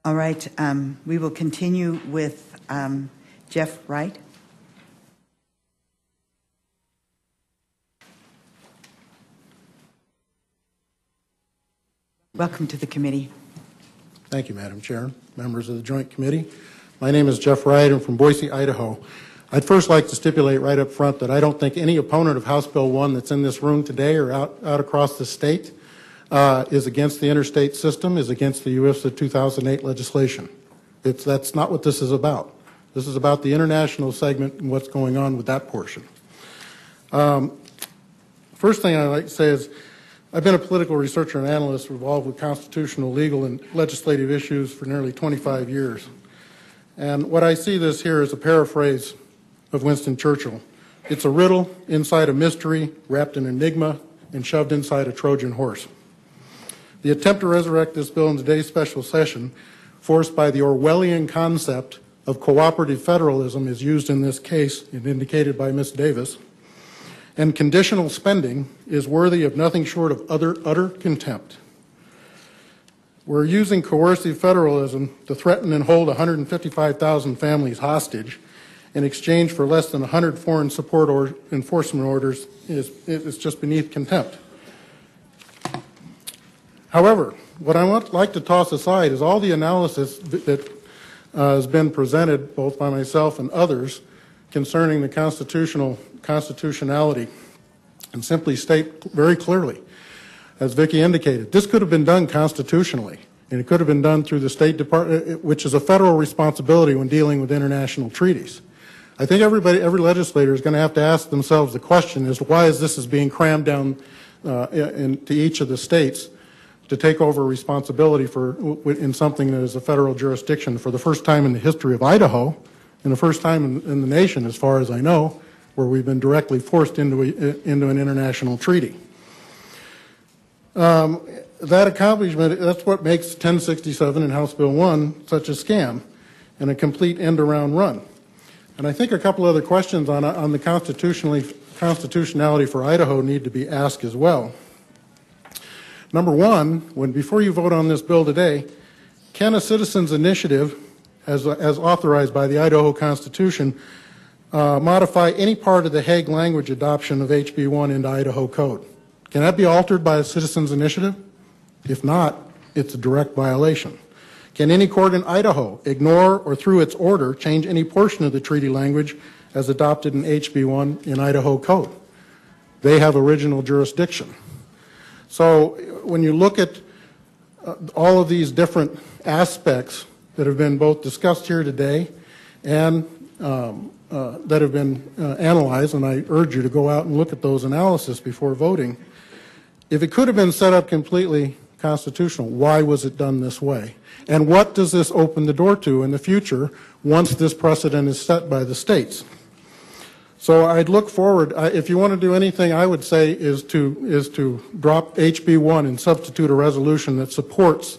All right, we will continue with Jeff Wright. Welcome to the committee. Thank you, Madam Chair, members of the Joint Committee. My name is Jeff Wright. I'm from Boise, Idaho. I'd first like to stipulate right up front that I don't think any opponent of House Bill 1 that's in this room today or out across the state is against the interstate system, is against the UIFSA 2008 legislation. That's not what this is about. This is about the international segment and what's going on with that portion. First thing I'd like to say is I've been a political researcher and analyst involved with constitutional, legal, and legislative issues for nearly 25 years. And what I see this here is a paraphrase of Winston Churchill. It's a riddle inside a mystery, wrapped in enigma, and shoved inside a Trojan horse. The attempt to resurrect this bill in today's special session, forced by the Orwellian concept of cooperative federalism, is used in this case and indicated by Ms. Davis. And conditional spending is worthy of nothing short of utter contempt. We're using coercive federalism to threaten and hold 155,000 families hostage in exchange for less than 100 foreign support or enforcement orders is just beneath contempt. However, what I would like to toss aside is all the analysis that has been presented both by myself and others concerning the constitutionality, and simply state very clearly, as Vicki indicated, this could have been done constitutionally, and it could have been done through the State Department, which is a federal responsibility when dealing with international treaties. I think every legislator is going to have to ask themselves the question is why is this being crammed down into each of the states to take over responsibility in something that is a federal jurisdiction for the first time in the history of Idaho, and the first time in the nation, as far as I know, where we've been directly forced into an international treaty. That accomplishment, that's what makes 1067 and House Bill 1 such a scam and a complete end-around run. And I think a couple other questions on the constitutionality for Idaho need to be asked as well. Number one, before you vote on this bill today, can a citizen's initiative, as authorized by the Idaho Constitution, modify any part of the Hague language adoption of HB 1 into Idaho code? Can that be altered by a citizen's initiative? If not, it's a direct violation. Can any court in Idaho ignore or through its order change any portion of the treaty language as adopted in HB 1 in Idaho code? They have original jurisdiction. So when you look at all of these different aspects that have been both discussed here today and that have been analyzed, and I urge you to go out and look at those analyses before voting, if it could have been set up completely constitutional, why was it done this way? And what does this open the door to in the future once this precedent is set by the states? So I'd look forward, if you want to do anything, I would say is to drop HB 1 and substitute a resolution that supports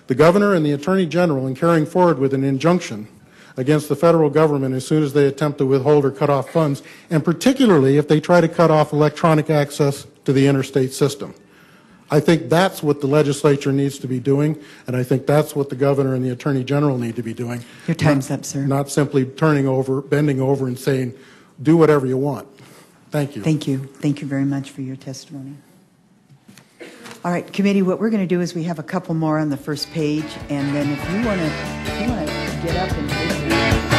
the governor and the attorney general in carrying forward with an injunction against the federal government as soon as they attempt to withhold or cut off funds, and particularly if they try to cut off electronic access to the interstate system. I think that's what the legislature needs to be doing, and I think that's what the governor and the attorney general need to be doing. Your time's up, sir. Not simply bending over and saying, do whatever you want. Thank you. Thank you. Thank you very much for your testimony. All right, committee, what we're going to do is we have a couple more on the first page, and then if you want to get up and